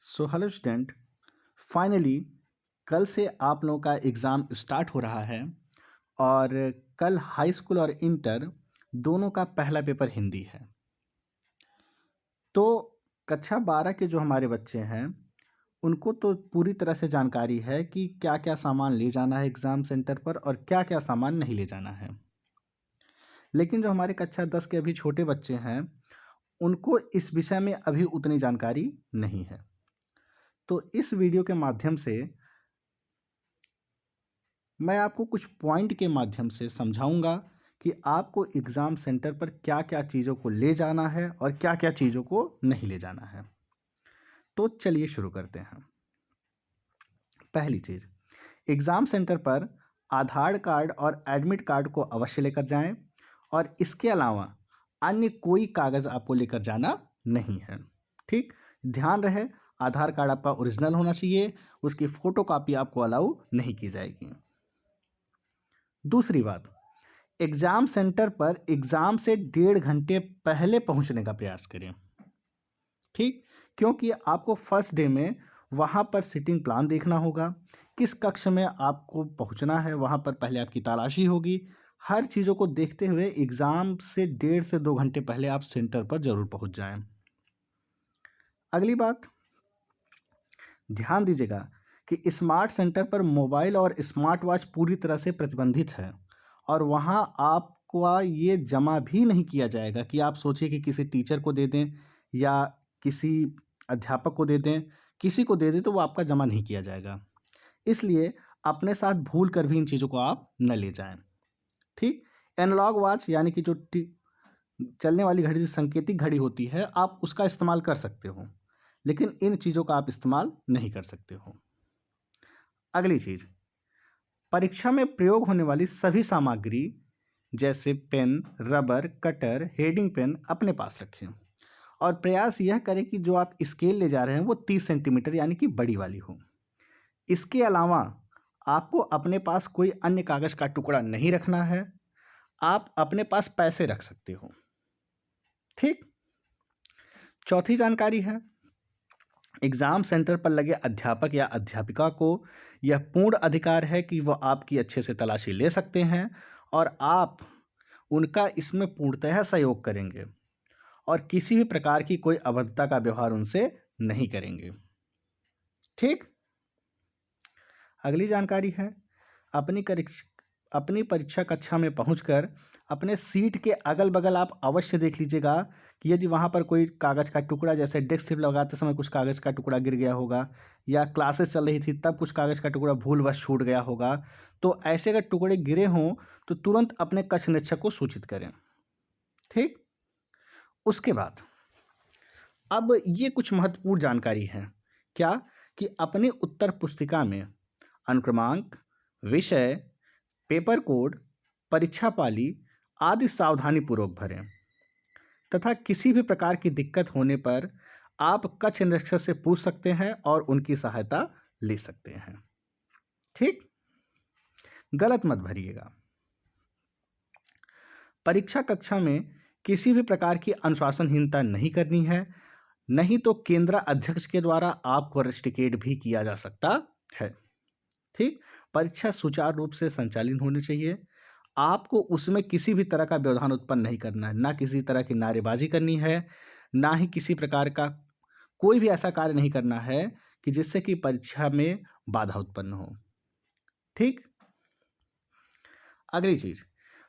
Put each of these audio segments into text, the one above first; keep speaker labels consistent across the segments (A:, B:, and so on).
A: Hello student. Finally कल से आप लोगों का एग्ज़ाम स्टार्ट हो रहा है और कल हाई स्कूल और इंटर दोनों का पहला पेपर हिंदी है। तो कक्षा 12 के जो हमारे बच्चे हैं उनको तो पूरी तरह से जानकारी है कि क्या क्या सामान ले जाना है एग्ज़ाम सेंटर पर और क्या क्या सामान नहीं ले जाना है। लेकिन जो हमारे कक्षा 10 के अभी छोटे बच्चे हैं उनको इस विषय में अभी उतनी जानकारी नहीं है। तो इस वीडियो के माध्यम से मैं आपको कुछ पॉइंट के माध्यम से समझाऊंगा कि आपको एग्ज़ाम सेंटर पर क्या-क्या चीज़ों को ले जाना है और क्या-क्या चीज़ों को नहीं ले जाना है। तो चलिए शुरू करते हैं। पहली चीज़, एग्ज़ाम सेंटर पर आधार कार्ड और एडमिट कार्ड को अवश्य लेकर जाएं और इसके अलावा अन्य कोई कागज़ आपको लेकर जाना नहीं है। ठीक? ध्यान रहे, आधार कार्ड आपका ओरिजिनल होना चाहिए, उसकी फ़ोटोकॉपी आपको अलाउ नहीं की जाएगी। दूसरी बात, एग्ज़ाम सेंटर पर एग्ज़ाम से 1.5 घंटे पहले पहुंचने का प्रयास करें। ठीक? क्योंकि आपको फर्स्ट डे में वहाँ पर सिटिंग प्लान देखना होगा, किस कक्ष में आपको पहुंचना है, वहाँ पर पहले आपकी तलाशी होगी। हर चीज़ों को देखते हुए एग्ज़ाम से 1.5 से 2 घंटे पहले आप सेंटर पर ज़रूर पहुंच जाएं। अगली बात, ध्यान दीजिएगा कि स्मार्ट सेंटर पर मोबाइल और स्मार्ट वॉच पूरी तरह से प्रतिबंधित है और वहाँ आपको ये जमा भी नहीं किया जाएगा कि आप सोचिए कि किसी टीचर को दे दें या किसी अध्यापक को दे दें, किसी को दे दें तो वो आपका जमा नहीं किया जाएगा। इसलिए अपने साथ भूल कर भी इन चीज़ों को आप न ले जाएं। ठीक? एनालॉग वॉच यानी कि जो चलने वाली घड़ी, जो संकेतिक घड़ी होती है, आप उसका इस्तेमाल कर सकते हो, लेकिन इन चीज़ों का आप इस्तेमाल नहीं कर सकते हो। अगली चीज़, परीक्षा में प्रयोग होने वाली सभी सामग्री जैसे pen, rubber, cutter, heading pen अपने पास रखें और प्रयास यह करें कि जो आप स्केल ले जा रहे हैं वो 30 सेंटीमीटर यानी कि बड़ी वाली हो। इसके अलावा आपको अपने पास कोई अन्य कागज़ का टुकड़ा नहीं रखना है। आप अपने पास पैसे रख सकते हो। ठीक? चौथी जानकारी है, एग्ज़ाम सेंटर पर लगे अध्यापक या अध्यापिका को यह पूर्ण अधिकार है कि वह आपकी अच्छे से तलाशी ले सकते हैं और आप उनका इसमें पूर्णतः सहयोग करेंगे और किसी भी प्रकार की कोई अभद्रता का व्यवहार उनसे नहीं करेंगे। ठीक? अगली जानकारी है, अपनी परीक्षा कक्षा में पहुंचकर अपने सीट के अगल-बगल आप अवश्य देख लीजिएगा कि यदि वहाँ पर कोई कागज़ का टुकड़ा, जैसे डेस्क लगाते समय कुछ कागज़ का टुकड़ा गिर गया होगा या क्लासेस चल रही थी तब कुछ कागज़ का टुकड़ा भूलवश छूट गया होगा, तो ऐसे अगर टुकड़े गिरे हों तो तुरंत अपने कक्ष निरीक्षक को सूचित करें। ठीक? उसके बाद अब ये कुछ महत्वपूर्ण जानकारी है। क्या? कि अपनी उत्तर पुस्तिका में अनुक्रमांक, विषय, पेपर कोड, परीक्षा पाली आदि सावधानीपूर्वक भरें तथा किसी भी प्रकार की दिक्कत होने पर आप कक्ष निरीक्षक से पूछ सकते हैं और उनकी सहायता ले सकते हैं। ठीक? गलत मत भरिएगा। परीक्षा कक्षा में किसी भी प्रकार की अनुशासनहीनता नहीं करनी है, नहीं तो केंद्र अध्यक्ष के द्वारा आपको रस्टिकेट भी किया जा सकता है। ठीक? परीक्षा सुचारू रूप से संचालित होनी चाहिए। आपको उसमें किसी भी तरह का व्यवधान उत्पन्न नहीं करना है, ना किसी तरह की नारेबाजी करनी है, ना ही किसी प्रकार का कोई भी ऐसा कार्य नहीं करना है कि जिससे कि परीक्षा में बाधा उत्पन्न हो। ठीक? अगली चीज़,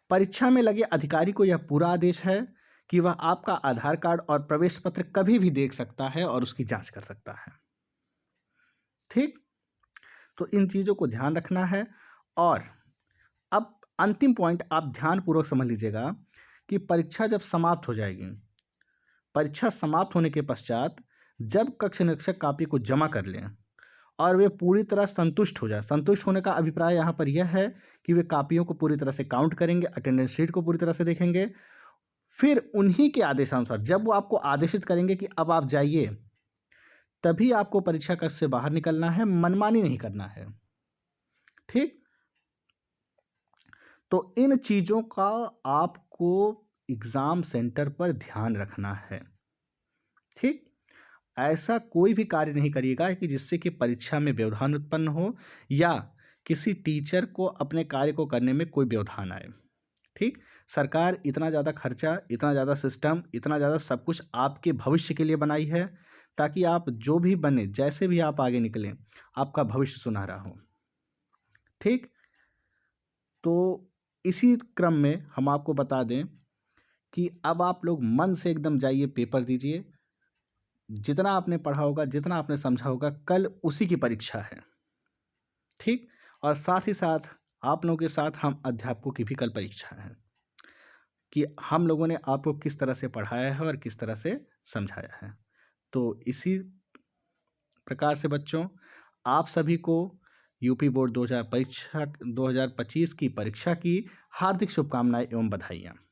A: परीक्षा में लगे अधिकारी को यह पूरा आदेश है कि वह आपका आधार कार्ड और प्रवेश पत्र कभी भी देख सकता है और उसकी जांच कर सकता है। ठीक? तो इन चीज़ों को ध्यान रखना है। और अब अंतिम पॉइंट आप ध्यानपूर्वक समझ लीजिएगा कि परीक्षा जब समाप्त हो जाएगी, परीक्षा समाप्त होने के पश्चात जब कक्ष निरीक्षक कॉपी को जमा कर लें और वे पूरी तरह संतुष्ट हो जाए, संतुष्ट होने का अभिप्राय यहाँ पर यह है कि वे कॉपियों को पूरी तरह से काउंट करेंगे, अटेंडेंस शीट को पूरी तरह से देखेंगे, फिर उन्हीं के आदेशानुसार जब वो आपको आदेशित करेंगे कि अब आप जाइए, तभी आपको परीक्षा कक्ष से बाहर निकलना है, मनमानी नहीं करना है। ठीक? तो इन चीज़ों का आपको एग्ज़ाम सेंटर पर ध्यान रखना है। ठीक? ऐसा कोई भी कार्य नहीं करिएगा कि जिससे कि परीक्षा में व्यवधान उत्पन्न हो या किसी टीचर को अपने कार्य को करने में कोई व्यवधान आए। ठीक? सरकार इतना ज़्यादा खर्चा, इतना ज़्यादा सिस्टम, इतना ज़्यादा सब कुछ आपके भविष्य के लिए बनाई है, ताकि आप जो भी बने, जैसे भी आप आगे निकलें, आपका भविष्य सुनहरा हो। ठीक? तो इसी क्रम में हम आपको बता दें कि अब आप लोग मन से एकदम जाइए, पेपर दीजिए। जितना आपने पढ़ा होगा, जितना आपने समझा होगा, कल उसी की परीक्षा है। ठीक? और साथ ही साथ आप लोगों के साथ हम अध्यापकों की भी कल परीक्षा है कि हम लोगों ने आपको किस तरह से पढ़ाया है और किस तरह से समझाया है। तो इसी प्रकार से बच्चों, आप सभी को यूपी बोर्ड 2025 की परीक्षा की हार्दिक शुभकामनाएँ एवं बधाइयाँ।